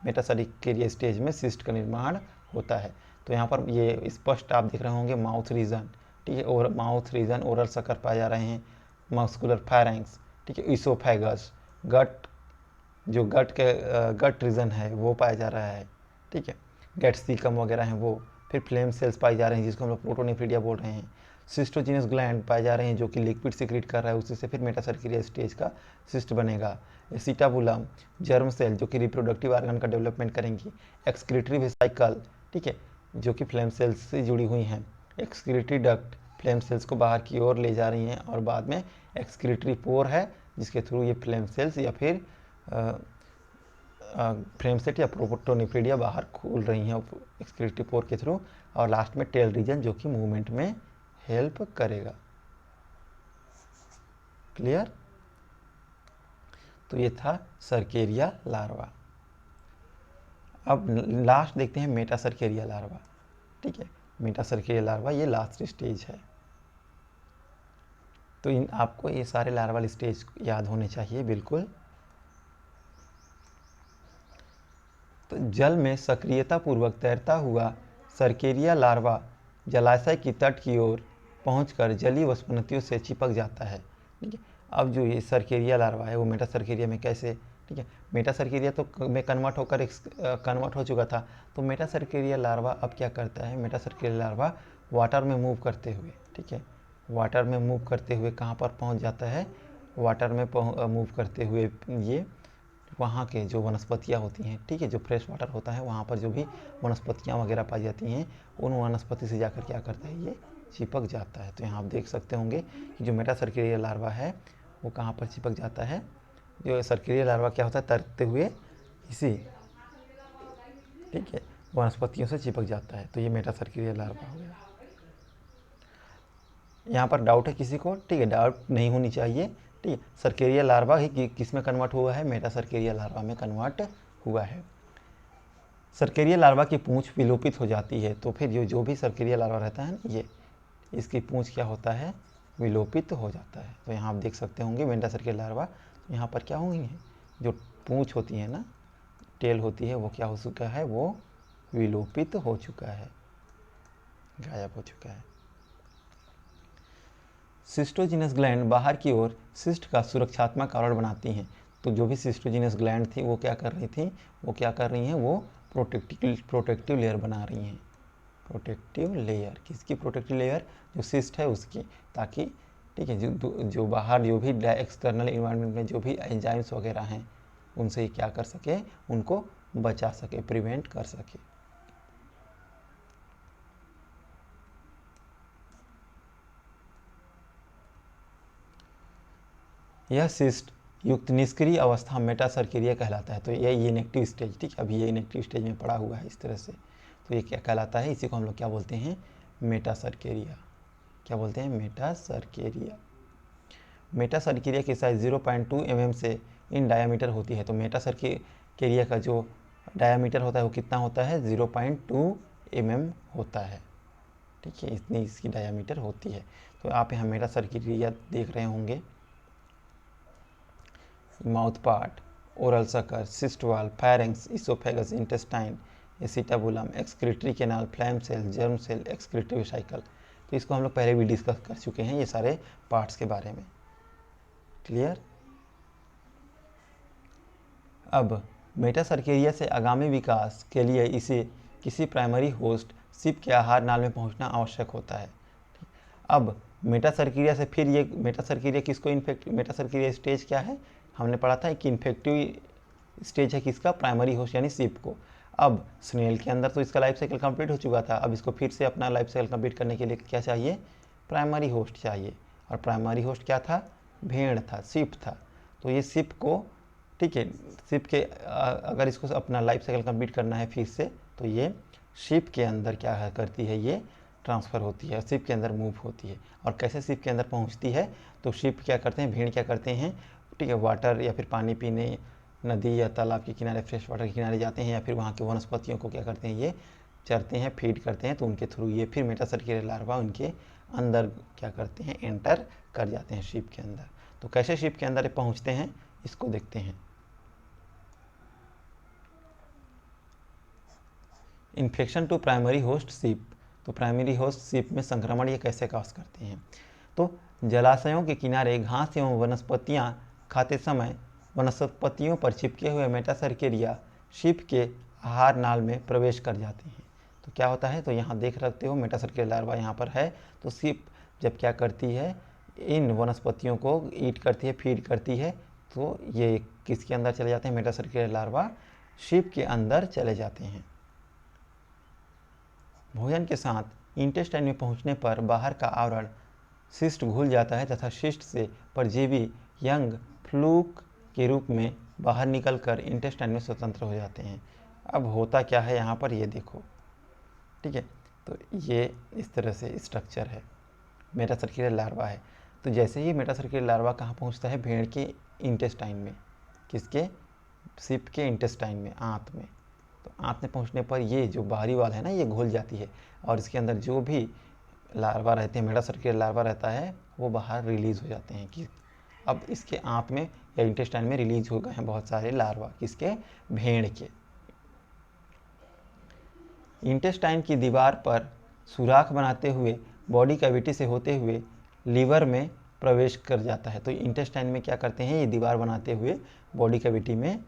मेटासर्केरिया स्टेज में सिस्ट का निर्माण होता है। तो यहाँ पर ये स्पष्ट आप देख रहे होंगे माउथ रीजन, ठीक है, और माउथ रीजन, ओरल सकर पाए जा रहे हैं, मस्कुलर फायरिंग्स, ठीक है, इसोफेगस, गट, जो गट के गट रीजन है वो पाया जा रहा है। ठीक है, गैट्सिकम वगैरह हैं वो, फिर फ्लेम सेल्स पाए जा रहे हैं जिसको हम लोग प्रोटोनिफ्रीडिया बोल रहे हैं, सिस्टोजिनस ग्लैंड पाए जा रहे हैं जो कि लिक्विड सिक्रीट कर रहा है, उसी से फिर मेटासर्केरिया स्टेज का सिस्ट बनेगा। एसिटाबुलम, जर्म सेल जो कि रिप्रोडक्टिव ऑर्गन का डेवलपमेंट करेंगी, एक्सक्रीटरी वेसिकल, ठीक है, जो कि फ्लेम सेल्स से जुड़ी हुई हैं, एक्सक्रीटरी डक्ट, फ्लेम सेल्स को बाहर की ओर ले जा रही हैं, और बाद में एक्सक्रीटरी पोर है जिसके थ्रू ये फ्लेम सेल्स या फिर फ्लेम सेट या प्रोटोनिफ्रीडिया बाहर खुल रही हैं एक्सक्रीटरी पोर के थ्रू, और लास्ट में टेल रीजन जो कि मूवमेंट में हेल्प करेगा। क्लियर? तो ये था सर्केरिया लार्वा। अब लास्ट देखते हैं मेटासर्केरिया लार्वा। ठीक है, मेटासर्केरिया लार्वा ये लास्ट स्टेज है। तो इन आपको ये सारे लार्वल स्टेज याद होने चाहिए बिल्कुल। तो जल में सक्रियता पूर्वक तैरता हुआ सर्केरिया लार्वा जलाशय की तट की ओर पहुंचकर जलीय वनस्पतियों से चिपक जाता है। ठीक है, अब जो ये सर्केरिया लार्वा है वो मेटासर्केरिया में कैसे, ठीक है, मेटासर्केरिया तो में कन्वर्ट होकर कन्वर्ट हो चुका था, तो मेटासर्केरिया लार्वा अब क्या करता है, मेटासर्केरिया लार्वा वाटर में मूव करते हुए, ठीक है, वाटर में मूव करते हुए कहाँ पर पहुँच जाता है, वाटर में मूव करते हुए ये वहाँ के जो वनस्पतियाँ होती हैं, ठीक है, जो फ्रेश वाटर होता है वहाँ पर जो भी वनस्पतियाँ वगैरह पाई जाती हैं, उन वनस्पति से जाकर क्या करता है, ये चिपक जाता है। तो यहाँ आप देख सकते होंगे कि जो मेटासर्केरिया लार्वा है वो कहाँ पर चिपक जाता है, जो सर्केरिया लार्वा क्या होता है, तैरते हुए इसी, ठीक है, वनस्पतियों से चिपक जाता है। तो ये मेटासर्केरिया लार्वा हो गया। यहाँ पर डाउट है किसी को, ठीक है, डाउट नहीं होनी चाहिए। ठीक है, सर्केरिया लार्वा ही किस में कन्वर्ट हुआ है, मेटासर्केरिया लार्वा में कन्वर्ट हुआ है। सर्केरिया लार्वा की पूंछ विलोपित हो जाती है, तो फिर जो भी सर्केरिया लार्वा रहता है ये, इसकी पूंछ क्या होता है, विलोपित हो जाता है। तो यहाँ आप देख सकते होंगे मेटासर्केरिया लार्वा, यहाँ पर क्या हुई है, जो पूंछ होती है ना, टेल होती है, वो क्या हो चुका है, वो विलोपित हो चुका है, गायब हो चुका है। सिस्टोजिनस ग्लैंड बाहर की ओर सिस्ट का सुरक्षात्मक आवरण बनाती हैं। तो जो भी सिस्टोजिनस ग्लैंड थी वो क्या कर रही थी, वो क्या कर रही हैं, वो प्रोटेक्टिव लेयर बना रही हैं। प्रोटेक्टिव लेयर, किसकी प्रोटेक्टिव लेयर, जो सिस्ट है उसकी, ताकि, ठीक है, जो बाहर जो भी एक्सटर्नल इन्वायरमेंट में जो भी एंजाइम्स वगैरह हैं उनसे क्या कर सके, उनको बचा सके, प्रिवेंट कर सके। यह सिस्ट युक्त निष्क्रिय अवस्था मेटासर्केरिया कहलाता है। तो ये इनएक्टिव स्टेज, ठीक है, अभी ये इनएक्टिव स्टेज में पड़ा हुआ है इस तरह से। तो ये क्या कहलाता है, इसी को हम लोग क्या बोलते हैं, मेटासर्केरिया। क्या बोलते हैं, मेटासर्केरिया। मेटासर्केरिया की साइज 0.2 mm से इन डायामीटर होती है। तो मेटासर्केरिया का जो डायामीटर होता है वो कितना होता है, 0.2 mm होता है। ठीक है, इतनी इसकी डायामीटर होती है। तो आप यहाँ मेटासर्केरिया देख रहे होंगे। Mouth part, oral sucker, cyst wall, firings, oesophagus, intestine, acetabulum, excretory canal, flame cell, germ cell, excretory cycle. तो इसको हम लोग पहले भी डिस्कस कर चुके हैं, ये सारे पार्ट्स के बारे में। क्लियर। अब मेटासर्केरिया से आगामी विकास के लिए इसे किसी प्राइमरी होस्ट सिप के आहार नाल में पहुंचना आवश्यक होता है। अब मेटासर्केरिया से फिर ये मेटासर्केरिया किसको मेटासर्केरिया स्टेज क्या है, हमने पढ़ा था कि इन्फेक्टिव स्टेज है किसका, प्राइमरी होस्ट यानी सिप को। अब स्नेल के अंदर तो इसका लाइफ साइकिल कंप्लीट हो चुका था, अब इसको फिर से अपना लाइफ साइकिल कंप्लीट करने के लिए क्या चाहिए, प्राइमरी होस्ट चाहिए। और प्राइमरी होस्ट क्या था, भेड़ था, सिप था। तो ये सिप को, ठीक है, सिप के अगर इसको अपना लाइफ साइकिल कंप्लीट करना है फिर से, तो ये शिप के अंदर क्या करती है, ये ट्रांसफ़र होती है, शिप के अंदर मूव होती है। और कैसे शिप के अंदर पहुंचती है, तो शिप क्या करते हैं, भेड़ क्या करते हैं, ठीक है, वाटर या फिर पानी पीने नदी या तालाब के किनारे, फ्रेश वाटर के किनारे जाते हैं, या फिर वहाँ के वनस्पतियों को क्या करते हैं, ये चरते हैं, फीड करते हैं। तो उनके थ्रू ये फिर मेटासर्केरिया लार्वा उनके अंदर क्या करते हैं, एंटर कर जाते हैं शिप के अंदर। तो कैसे शिप के अंदर पहुँचते हैं, इसको देखते हैं। Infection to primary host sheep. तो प्राइमरी होस्ट सिप में संक्रमण ये कैसे काज करते हैं, तो जलाशयों के किनारे घास एवं वनस्पतियां खाते समय वनस्पतियों पर चिपके हुए मेटासर्केरिया शिप के आहार नाल में प्रवेश कर जाते हैं। तो क्या होता है, तो यहाँ देख रखते हो मेटासर्केरिया लार्वा यहाँ पर है। तो सिप जब क्या करती है, इन वनस्पतियों को ईट करती है, फीड करती है, तो ये किसके अंदर चले जाते हैं, मेटासर्केरिया लार्वा शिप के अंदर चले जाते हैं। भोजन के साथ इंटेस्टाइन में पहुंचने पर बाहर का आवरण शिस्ट घुल जाता है तथा शिस्ट से परजीवी यंग फ्लूक के रूप में बाहर निकलकर इंटेस्टाइन में स्वतंत्र हो जाते हैं। अब होता क्या है यहाँ पर, ये देखो, ठीक है। तो ये इस तरह से स्ट्रक्चर है, मेटासर्केरिया लार्वा है। तो जैसे ही मेटासर्केरिया लार्वा कहाँ पहुँचता है, भेड़ के इंटेस्टाइन में, किसके, शिप के इंटेस्टाइन में, आंत में। तो आंत में पहुंचने पर ये जो बाहरी वाल है ना, ये घुल जाती है और इसके अंदर जो भी लार्वा रहते हैं, मेटासर्केरिया लार्वा रहता है, वो बाहर रिलीज हो जाते हैं। कि अब इसके आंत में या इंटेस्टाइन में रिलीज हो गए हैं बहुत सारे लार्वा, किसके, भेड़ के। इंटेस्टाइन की दीवार पर सुराख बनाते हुए बॉडी कैविटी से होते हुए लीवर में प्रवेश कर जाता है। तो इंटेस्टाइन में क्या करते हैं, ये दीवार बनाते हुए बॉडी कैविटी में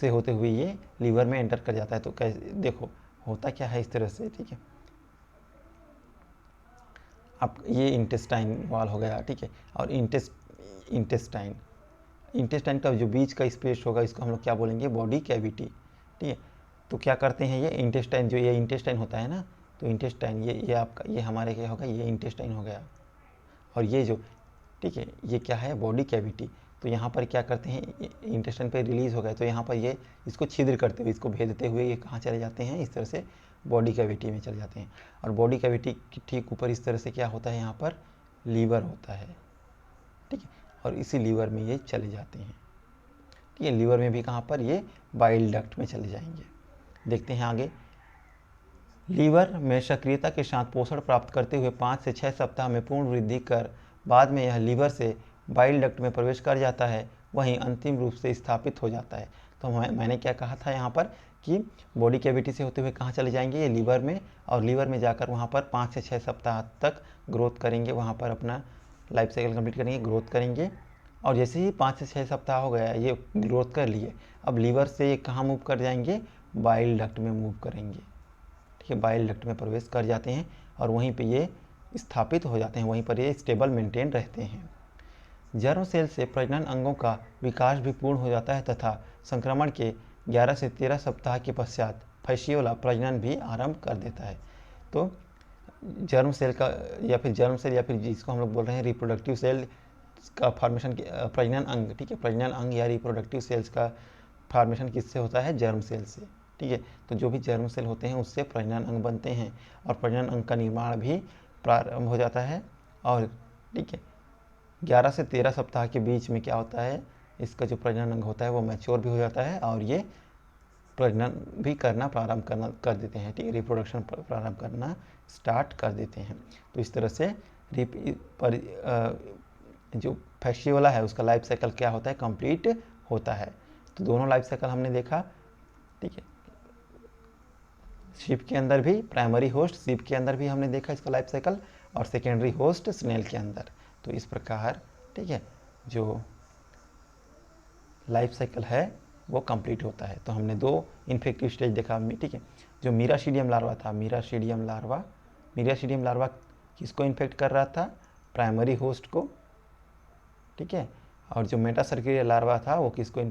से होते हुए ये लीवर में एंटर कर जाता है। तो कैसे, देखो होता क्या है इस तरह से, ठीक है। अब ये इंटेस्टाइन वाल हो गया, ठीक है। और इंटेस्टाइन का जो बीच का स्पेस होगा, इसको हम लोग क्या बोलेंगे, बॉडी कैविटी, ठीक है। तो क्या करते हैं, ये इंटेस्टाइन, जो ये इंटेस्टाइन होता है ना, तो इंटेस्टाइन ये आपका, ये हमारे क्या होगा, ये इंटेस्टाइन हो गया। और ये जो, ठीक है, ये क्या है, बॉडी कैविटी। तो यहाँ पर क्या करते हैं, इंटेस्टाइन पे रिलीज हो गए, तो यहाँ पर ये इसको छिद्र करते हुए, इसको भेदते हुए ये कहाँ चले जाते हैं, इस तरह से बॉडी कैविटी में चले जाते हैं। और बॉडी कैविटी की ठीक ऊपर इस तरह से क्या होता है, यहाँ पर लीवर होता है, ठीक है। और इसी लीवर में ये चले जाते हैं, ठीक है। लीवर में भी कहाँ पर, ये बाइल डक्ट में चले जाएंगे। देखते हैं आगे। लीवर में सक्रियता के साथ पोषण प्राप्त करते हुए 5 से 6 सप्ताह में पूर्ण वृद्धि कर बाद में यह लीवर से बाइल डक्ट में प्रवेश कर जाता है, वहीं अंतिम रूप से स्थापित हो जाता है। तो मैंने क्या कहा था यहाँ पर कि बॉडी कैविटी से होते हुए कहाँ चले जाएंगे, ये लीवर में, और लीवर में जाकर वहाँ पर 5 से 6 सप्ताह तक ग्रोथ करेंगे, वहाँ पर अपना लाइफ साइकिल कंप्लीट करेंगे, ग्रोथ करेंगे। और जैसे ही 5 से 6 सप्ताह हो गया, ये ग्रोथ कर लिए, अब लीवर से ये कहाँ मूव कर जाएंगे, बाइल डक्ट में मूव करेंगे, ठीक है। बाइल डक्ट में प्रवेश कर जाते हैं और वहीं पे ये स्थापित हो जाते हैं, वहीं पर ये स्टेबल मेंटेन रहते हैं। जर्म सेल से प्रजनन अंगों का विकास भी पूर्ण हो जाता है तथा संक्रमण के 11 से 13 सप्ताह के पश्चात फैसियोला प्रजनन भी आरंभ कर देता है। तो जर्म सेल का या फिर जिसको हम लोग बोल रहे हैं रिप्रोडक्टिव सेल का फॉर्मेशन, प्रजनन अंग, ठीक है, प्रजनन अंग या रिप्रोडक्टिव सेल्स का फॉर्मेशन किससे होता है, जर्म सेल से, ठीक है। तो जो भी जर्म सेल होते हैं उससे प्रजनन अंग बनते हैं और प्रजनन अंग का निर्माण भी प्रारंभ हो जाता है। और ठीक है, 11 से 13 सप्ताह के बीच में क्या होता है, इसका जो प्रजनन अंग होता है वो मैच्योर भी हो जाता है और ये प्रजनन भी करना प्रारंभ कर देते हैं। ठीक है, रिप्रोडक्शन प्रारंभ करना स्टार्ट कर देते हैं। तो इस तरह से जो फैसियोला है उसका लाइफ साइकिल क्या होता है, कंप्लीट होता है। तो दोनों लाइफ साइकिल हमने देखा। ठीक है, शिप के अंदर भी प्राइमरी होस्ट, शिप के अंदर भी हमने देखा इसका लाइफ साइकिल, और सेकेंडरी होस्ट स्नेल के अंदर। तो इस प्रकार ठीक है जो लाइफ साइकिल है वो कंप्लीट होता है। तो हमने दो इन्फेक्टिव स्टेज देखा। ठीक है, जो मीराशीडियम लार्वा था, मीराशीडियम लार्वा किसको इन्फेक्ट कर रहा था, प्राइमरी होस्ट को। ठीक है, और जो मेटासर्किरिया लार्वा था वो किसको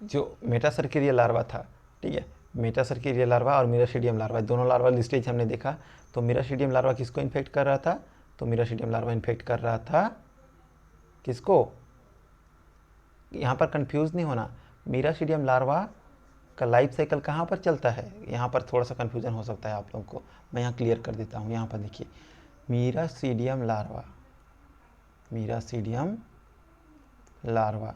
जो मेटासर्किरिया लार्वा था, ठीक है, मेटासर्किरिया लार्वा और मीराशीडियम लार्वा दोनों लार्वा स्टेज हमने देखा। तो मीराशीडियम लार्वा किसको इन्फेक्ट कर रहा था, तो मीराशीडियम लार्वा इन्फेक्ट कर रहा था किसको, यहाँ पर कंफ्यूज नहीं होना, मीराशीडियम लार्वा का लाइफ साइकिल कहाँ पर चलता है, यहाँ पर थोड़ा सा कंफ्यूजन हो सकता है आप लोगों को, मैं यहाँ क्लियर कर देता हूँ। यहाँ पर देखिए, मीराशीडियम लार्वा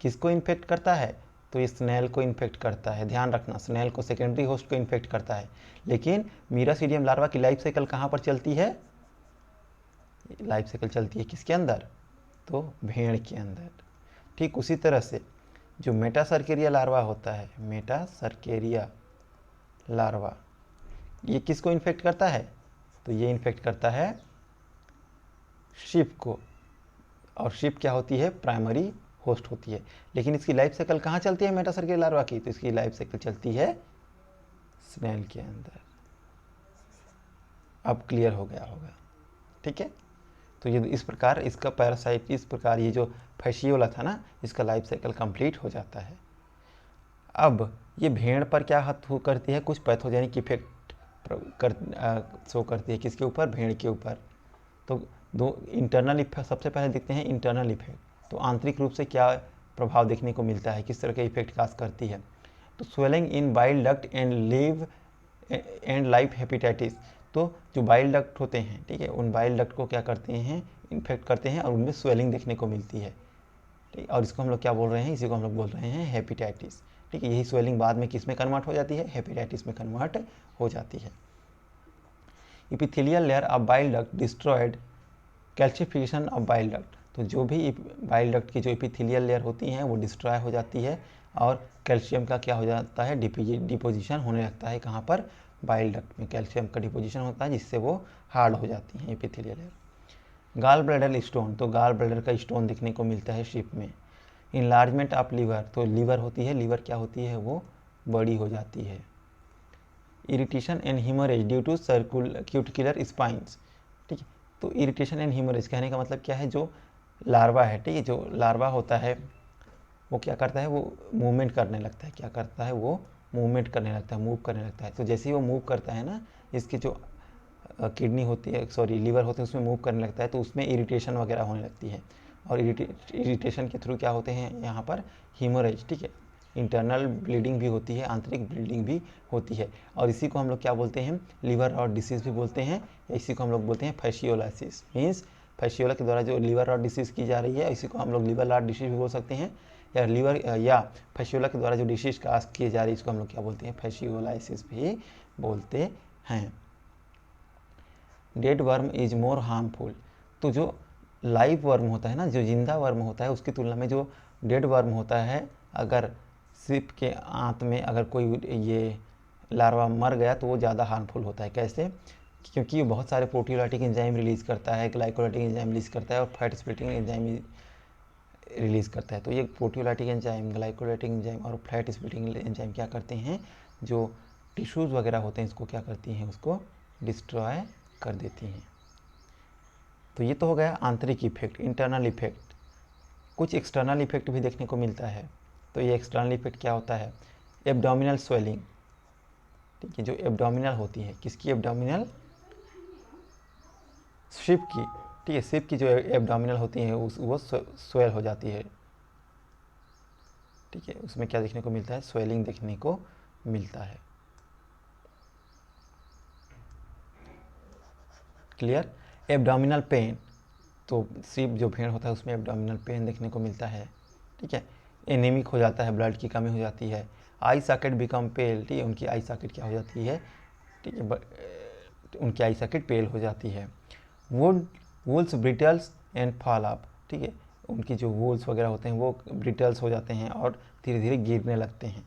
किसको इन्फेक्ट करता है, तो ये स्नेल को इन्फेक्ट करता है। ध्यान रखना, स्नेल को, सेकेंडरी होस्ट को इन्फेक्ट करता है। लेकिन मीराशीडियम लार्वा की लाइफ साइकिल कहाँ पर चलती है, लाइफ साइकिल चलती है किसके अंदर, तो भेड़ के अंदर। ठीक उसी तरह से जो मेटासर्केरिया लार्वा होता है, मेटासर्केरिया लार्वा, ये किसको इन्फेक्ट करता है, तो ये इन्फेक्ट करता है शिप को, और शिप क्या होती है, प्राइमरी होस्ट होती है। लेकिन इसकी लाइफ साइकिल कहाँ चलती है मेटासर्केरिया लार्वा की, तो इसकी लाइफ साइकिल चलती है स्नेल के अंदर। अब क्लियर हो गया होगा। ठीक है, तो ये इस प्रकार इसका पैरासाइट, इस प्रकार ये जो फैसियोला था ना, इसका लाइफ साइकिल कंप्लीट हो जाता है। अब ये भेड़ पर क्या हाथ करती है, कुछ पैथोजेनिक इफेक्ट शो करती है, किसके ऊपर, भेड़ के ऊपर। तो दो इंटरनल इफेक्ट सबसे पहले देखते हैं, इंटरनल इफेक्ट। तो आंतरिक रूप से क्या प्रभाव देखने को मिलता है, किस तरह के इफेक्ट काज करती है, तो swelling in bile duct and life hepatitis. तो जो बाइल डक्ट होते हैं, ठीक है, उन बाइल डक्ट को क्या करते हैं, इन्फेक्ट करते हैं और उनमें स्वेलिंग देखने को मिलती है। ठीक, और इसको हम लोग क्या बोल रहे हैं, इसी को हम लोग बोल रहे हैं हेपेटाइटिस। ठीक है, यही स्वेलिंग बाद में किस में कन्वर्ट हो जाती है, हेपेटाइटिस में कन्वर्ट हो जाती है। Epithelial layer of bile duct destroyed, calcification of bile duct. तो जो भी बाइल डक्ट की जो इपिथेलियल लेयर होती हैं वो डिस्ट्रॉय हो जाती है और कैल्शियम का क्या हो जाता है, डिपोजिशन होने लगता है। कहाँ पर, बाइल डक्ट में कैल्शियम का डिपोजिशन होता है, जिससे वो हार्ड हो जाती हैं epithelial layer. Gall bladder stone, तो गाल ब्लैडर का स्टोन देखने को मिलता है शिप में। इनलार्जमेंट ऑफ लीवर, तो लीवर होती है, लीवर क्या होती है, वो बड़ी हो जाती है। Irritation and haemorrhage due to cuticular spines. ठीक है, तो इरिटेशन एंड हीमोरेज कहने का मतलब क्या है, जो लार्वा है, ठीक है, जो लार्वा होता है वो क्या करता है, वो मूवमेंट करने लगता है, क्या करता है, वो मूवमेंट करने लगता है, मूव करने लगता है। तो जैसे ही वो मूव करता है ना, इसकी जो किडनी होती है, सॉरी लीवर होते हैं, उसमें मूव करने लगता है, तो उसमें इरिटेशन वगैरह होने लगती है। और इरिटेशन के थ्रू क्या होते हैं यहाँ पर, हीमोरेज। ठीक है, इंटरनल ब्लीडिंग भी होती है, आंतरिक ब्लीडिंग भी होती है। और इसी को हम लोग क्या बोलते हैं, लीवर रॉड डिसीज़ भी बोलते हैं, या इसी को हम लोग बोलते हैं फैसियोलाइसिस। मीन्स फैसियोला के द्वारा जो लीवर रॉड डिसीज़ की जा रही है, इसी को हम लोग लीवर रॉड डिसीज़ भी बोल सकते हैं, या लीवर या फैसियोला के द्वारा जो डिसीज़ काज की जा रही है, इसको हम लोग क्या बोलते हैं, फैसियोलाइसिस भी बोलते हैं। Dead worm is more harmful, तो जो लाइव वर्म होता है ना, जो जिंदा वर्म होता है, उसकी तुलना में जो डेड वर्म होता है, अगर शिप के आंत में अगर कोई ये लार्वा मर गया तो वो ज़्यादा हार्मफुल होता है। कैसे, क्योंकि ये बहुत सारे प्रोटीओलाइटिक एंजाइम रिलीज़ करता है, ग्लाइकोलाइटिक एंजाइम रिलीज़ करता है और फैट स्प्लिटिंग एंजाइम रिलीज़ करता है। तो ये प्रोटीओलाइटिक एंजाइम, ग्लाइकोलाइटिक एंजाइम और फैट स्प्लिटिंग एंजाइम क्या करते हैं, जो टिश्यूज़ वगैरह होते हैं इसको क्या करती हैं, उसको डिस्ट्रॉय कर देती हैं। तो ये तो हो गया आंतरिक इफेक्ट, इंटरनल इफेक्ट। कुछ एक्सटर्नल इफेक्ट भी देखने को मिलता है। तो ये एक्सटर्नल इफेक्ट क्या होता है, एब्डोमिनल स्वेलिंग। ठीक है, जो एब्डोमिनल होती है, किसकी, एब्डोमिनल, शिप की। ठीक है, शिप की जो एब्डोमिनल होती है वो स्वेल हो जाती है। ठीक है, उसमें क्या देखने को मिलता है, स्वेलिंग देखने को मिलता है। क्लियर। एब्डोमिनल पेन, तो सीप जो भेड़ होता है उसमें एब्डोमिनल पेन देखने को मिलता है। ठीक है, एनीमिक हो जाता है, ब्लड की कमी हो जाती है। आई सॉकेट बिकम पेल, ठीक है, उनकी आई सॉकेट क्या हो जाती है, ठीक है, उनकी आई सॉकेट पेल हो जाती है। वूल्स ब्रिटल्स एंड फॉल ऑफ, ठीक है, उनकी जो वूल्स वगैरह होते हैं वो ब्रिटल्स हो जाते हैं और धीरे धीरे गिरने लगते हैं।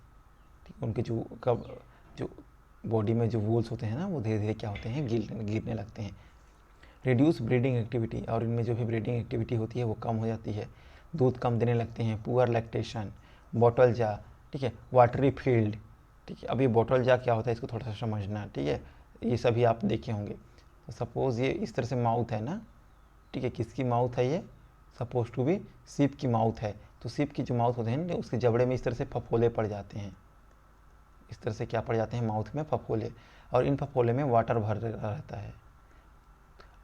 ठीक है, उनके जो बॉडी में जो वूल्स होते हैं ना वो धीरे धीरे क्या होते हैं, गिरने लगते हैं। रिड्यूस ब्रीडिंग एक्टिविटी, और इनमें जो भी ब्रीडिंग एक्टिविटी होती है वो कम हो जाती है, दूध कम देने लगते हैं। पुअर लैक्टेशन, बॉटल जा, ठीक है, वाटरी फील्ड, ठीक है। अब ये बॉटल जा क्या होता है इसको थोड़ा सा समझना, ठीक है, ये सभी आप देखे होंगे। तो सपोज़ ये इस तरह से माउथ है ना, ठीक है, किसकी माउथ है ये, सपोज टू बी सीप की माउथ है। तो सीप की जो माउथ होते हैं ना उसके जबड़े में इस तरह से फफोले पड़ जाते हैं, इस तरह से क्या पड़ जाते हैं, माउथ में फफोले, और इन फफोले में वाटर भर रहता है।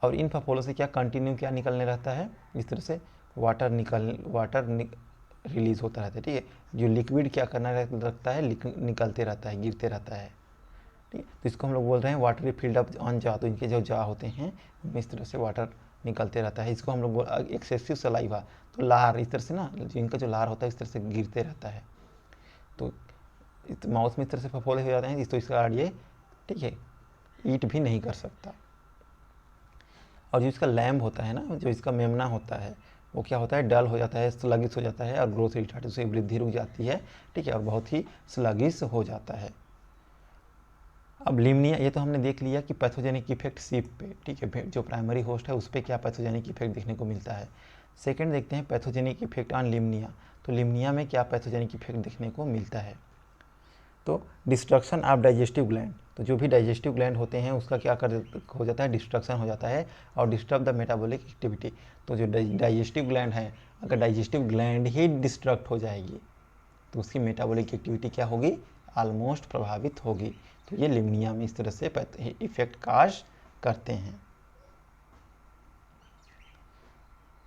और इन फफोलों से क्या कंटिन्यू क्या निकलने रहता है, इस तरह से वाटर रिलीज होता रहता है। ठीक है, जो लिक्विड क्या करना रखता है, निकलते रहता है, गिरते रहता है। ठीक है, तो इसको हम लोग बोल रहे हैं वाटरी फील्ड ऑफ ऑन जा। तो इनके जो जा होते हैं उनमें इस तरह से वाटर निकलते रहता है। इसको हम लोग एक्सेसिव सलाइवा, तो लार इस तरह से ना, जो इनका जो लार होता है इस तरह से गिरते रहता है। तो माउथ में इस तरह से फफोले हो जाते हैं, तो इसका गार्ड ये, ठीक है, ईट भी नहीं कर सकता। और जो इसका लैम्ब होता है ना, जो इसका मेमना होता है वो क्या होता है, डल हो जाता है, स्लगिश हो जाता है और ग्रोथ रिटार्ड, उसकी वृद्धि रुक जाती है। ठीक है, और बहुत ही स्लगिश हो जाता है। अब लिम्निया, ये तो हमने देख लिया कि पैथोजेनिक इफेक्ट सीप पे, ठीक है, जो प्राइमरी होस्ट है उस पर क्या पैथोजेनिक इफेक्ट देखने को मिलता है। सेकंड देखते हैं पैथोजेनिक इफेक्ट ऑन लिम्निया। तो लिम्निया में क्या पैथोजेनिक इफेक्ट देखने को मिलता है। तो डिस्ट्रक्शन ऑफ डाइजेस्टिव ग्लैंड, तो जो भी डाइजेस्टिव ग्लैंड होते हैं उसका क्या हो जाता है, डिस्ट्रक्शन हो जाता है और डिस्टर्ब द मेटाबॉलिक एक्टिविटी। तो जो डाइजेस्टिव ग्लैंड है, अगर डाइजेस्टिव ग्लैंड ही डिस्ट्रक्ट हो जाएगी तो उसकी मेटाबॉलिक एक्टिविटी क्या होगी, ऑलमोस्ट प्रभावित होगी। तो ये लिम्निया में इस तरह से इफेक्ट काज करते हैं।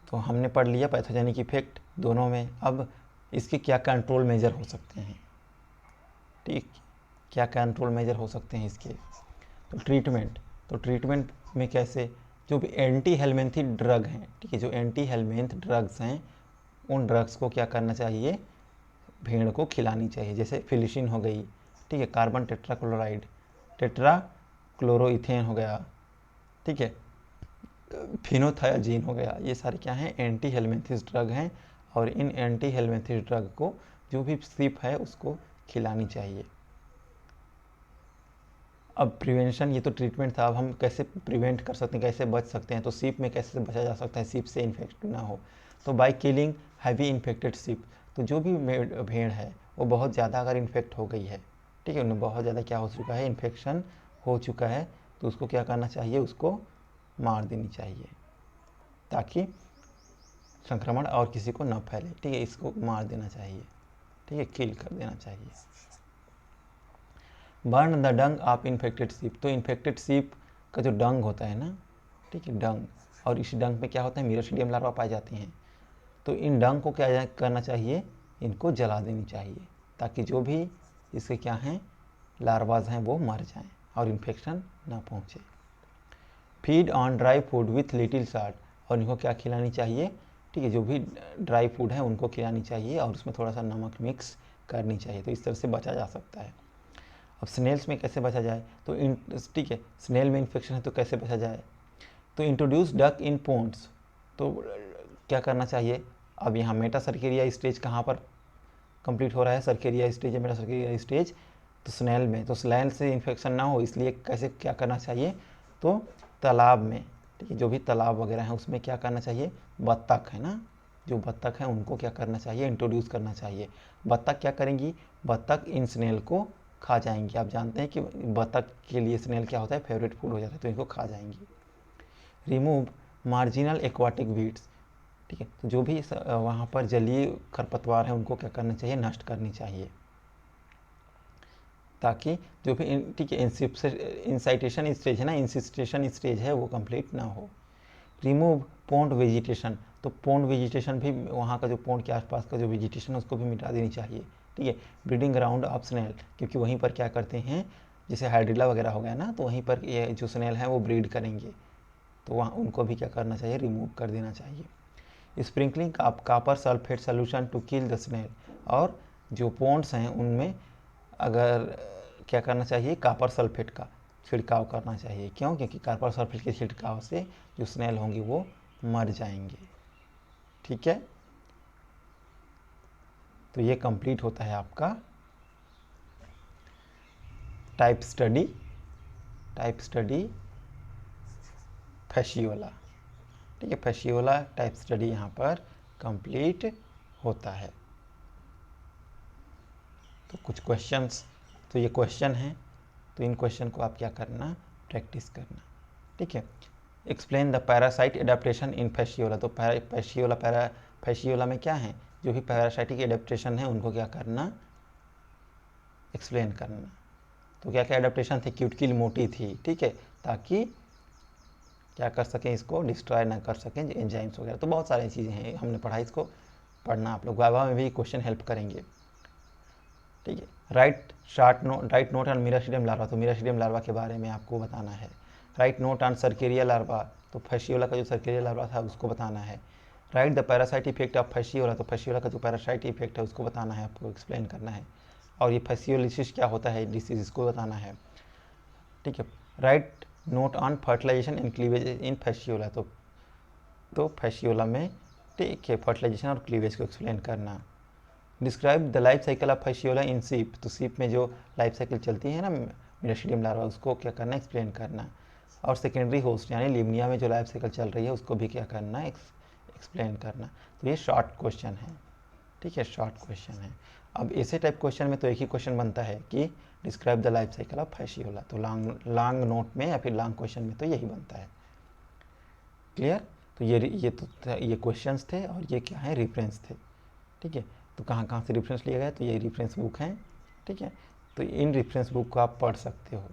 तो हमने पढ़ लिया पैथोजेनिक इफेक्ट दोनों में। अब इसके क्या कंट्रोल मेजर हो सकते हैं, ठीक, क्या कंट्रोल मेजर हो सकते हैं इसके। तो ट्रीटमेंट में कैसे, जो भी एंटी हेलमेंथी ड्रग हैं, ठीक है, जो एंटी हेलमेंथ ड्रग्स हैं उन ड्रग्स को क्या करना चाहिए, भेड़ को खिलानी चाहिए। जैसे फिलिशिन हो गई, ठीक है, कार्बन टेट्राक्लोराइड, टेट्राक्लोरोइथेन हो गया, ठीक है, फिनोथायाजीन हो गया, ये सारे क्या हैं, एंटी हेलमेंथिस ड्रग हैं। और इन एंटी हेलमेंथिस ड्रग को जो भी सीप है उसको खिलानी चाहिए। अब प्रिवेंशन, ये तो ट्रीटमेंट था, अब हम कैसे प्रिवेंट कर सकते हैं, कैसे बच सकते हैं। तो सीप में कैसे बचा जा सकता है, सीप से इन्फेक्ट ना हो। तो बाय किलिंग हैवी इन्फेक्टेड सीप, तो जो भी भेड़ है वो बहुत ज़्यादा अगर इन्फेक्ट हो गई है, ठीक है, उन्हें बहुत ज़्यादा क्या हो चुका है, इन्फेक्शन हो चुका है, तो उसको क्या करना चाहिए, उसको मार देनी चाहिए ताकि संक्रमण और किसी को न फैले। ठीक है, इसको मार देना चाहिए, ठीक है, किल कर देना चाहिए। Burn the Dang of infected सीप, तो इन्फेक्टेड सीप का जो डंग होता है ना, ठीक है, डंग, और इस डंग पे क्या होता है, मीरोसीडियम लार्वा पाए जाते हैं। तो इन डंग को क्या करना चाहिए, इनको जला देनी चाहिए ताकि जो भी इसके क्या हैं लार्वाज हैं वो मर जाएं और इन्फेक्शन ना पहुँचे। Feed on dry food with little salt, और इनको क्या खिलानी चाहिए, ठीक है, जो भी ड्राई फूड है उनको खिलानी चाहिए और उसमें थोड़ा सा नमक मिक्स करनी चाहिए। तो इस तरह से बचा जा सकता है। अब स्नेल्स में कैसे बचा जाए, तो ठीक है, स्नेल में इन्फेक्शन है तो कैसे बचा जाए। तो इंट्रोड्यूस डक इन पोन्ड्स, तो क्या करना चाहिए। अब यहाँ मेटा सर्केरिया स्टेज कहाँ पर कंप्लीट हो रहा है, सर्केरिया स्टेज या मेटा सर्केरिया स्टेज, तो स्नेल में। तो स्नेल से इन्फेक्शन ना हो इसलिए कैसे क्या करना चाहिए, तो तालाब में, ठीक है, जो भी तालाब वगैरह है उसमें क्या करना चाहिए, बत्तख है ना, जो बत्तख है उनको क्या करना चाहिए, इंट्रोड्यूस करना चाहिए। बत्तख क्या करेंगी, बत्तख इन स्नेल को खा जाएंगी। आप जानते हैं कि बत्तख के लिए स्नेल क्या होता है, फेवरेट फूड हो जाता है, तो इनको खा जाएंगी। रिमूव मार्जिनल एक्वाटिक वीड्स, ठीक है, तो जो भी वहाँ पर जलीय खरपतवार है उनको क्या करना चाहिए, नष्ट करनी चाहिए ताकि जो भी, ठीक है, इंसाइटेशन स्टेज है ना, इंसिस्टेशन स्टेज है वो कंप्लीट ना हो। रिमूव पोन्ड वेजिटेशन, तो पॉन्ड वेजिटेशन भी, वहाँ का जो पॉन्ड के आसपास का जो वेजिटेशन है उसको भी मिटा देनी चाहिए। ठीक है, ब्रीडिंग ग्राउंड ऑफ स्नेल, क्योंकि वहीं पर क्या करते हैं, जैसे हाइड्रिला वगैरह हो गया ना, तो वहीं पर ये जो स्नेल हैं वो ब्रीड करेंगे, तो वहाँ उनको भी क्या करना चाहिए, रिमूव कर देना चाहिए। Sprinkling copper sulphate solution to kill the snail, और जो पॉन्ड्स हैं उनमें अगर क्या करना चाहिए, कापर सल्फेट का छिड़काव करना चाहिए। क्यों? क्योंकि कापर सल्फेट के छिड़काव से जो स्नेल होंगी वो मर जाएंगे। ठीक है, तो ये कंप्लीट होता है आपका टाइप स्टडी फैसियोला। ठीक है, फैसियोला टाइप स्टडी यहाँ पर कंप्लीट होता है। तो कुछ क्वेश्चंस, तो ये क्वेश्चन हैं, तो इन क्वेश्चन को आप क्या करना, प्रैक्टिस करना। ठीक है, explain the parasite adaptation in Fasciola. तो फैसियोला में क्या है, जो भी पैरासाइटिक एडेप्टेशन है उनको क्या करना, एक्सप्लेन करना। तो क्या क्या एडेप्टेशन थी, क्यूटिकल मोटी थी, ठीक है, ताकि क्या कर सकें, इसको डिस्ट्रॉय ना कर सकें एंजाइम्स वगैरह। तो बहुत सारी चीज़ें हैं, हमने पढ़ा, इसको पढ़ना आप लोग, वाइवा में भी क्वेश्चन हेल्प करेंगे। ठीक है, राइट नोट ऑन मीरास्टीडियम लार्वा। तो मीरास्टीडियम लार्वा के बारे में आपको बताना है। Write note on cercaria larva, तो फैसियोला का जो सर्केरिया लार्वा था उसको बताना है। Right the parasite effect of Fasciola, तो फैसियोला का जो पैरासाइट इफेक्ट है उसको बताना है, आपको एक्सप्लेन करना है। और ये फैसियोलिसिस क्या होता है, डिसीज, इसको बताना है। ठीक है, write note on fertilisation and cleavage in Fasciola. तो फैसियोला में ठीक है, फर्टिलाइजेशन और क्लीवेज को एक्सप्लेन करना। Describe the life cycle of Fasciola in sheep, तो सीप में जो लाइफ साइकिल चलती है ना मीरास्टीडियम लार्वा, उसको क्या करना, एक्सप्लेन करना। और सेकेंडरी होस्ट यानी लिमनिया में जो लाइफ साइकिल चल रही है उसको भी क्या करना, एक्सप्लेन करना। तो ये शॉर्ट क्वेश्चन है। ठीक है, शॉर्ट क्वेश्चन है। अब ऐसे टाइप क्वेश्चन में तो एक ही क्वेश्चन बनता है कि describe the life cycle of Fasciola. तो लॉन्ग नोट में या फिर लॉन्ग क्वेश्चन में तो यही बनता है। क्लियर? तो ये क्वेश्चंस थे और ये क्या है, रेफरेंस थे। ठीक है, तो कहाँ कहाँ से रेफरेंस लिया गया, तो ये रेफरेंस बुक हैं। ठीक है, तो इन रेफरेंस बुक को आप पढ़ सकते हो।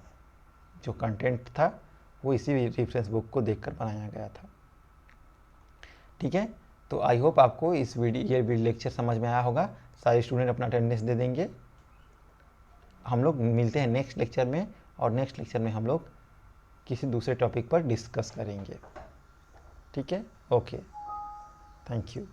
जो कंटेंट था वो इसी रेफरेंस बुक को देखकर बनाया गया था। ठीक है, तो आई होप आपको ये लेक्चर समझ में आया होगा। सारे स्टूडेंट अपना अटेंडेंस दे देंगे। हम लोग मिलते हैं नेक्स्ट लेक्चर में, और नेक्स्ट लेक्चर में हम लोग किसी दूसरे टॉपिक पर डिस्कस करेंगे। ठीक है, ओके, थैंक यू।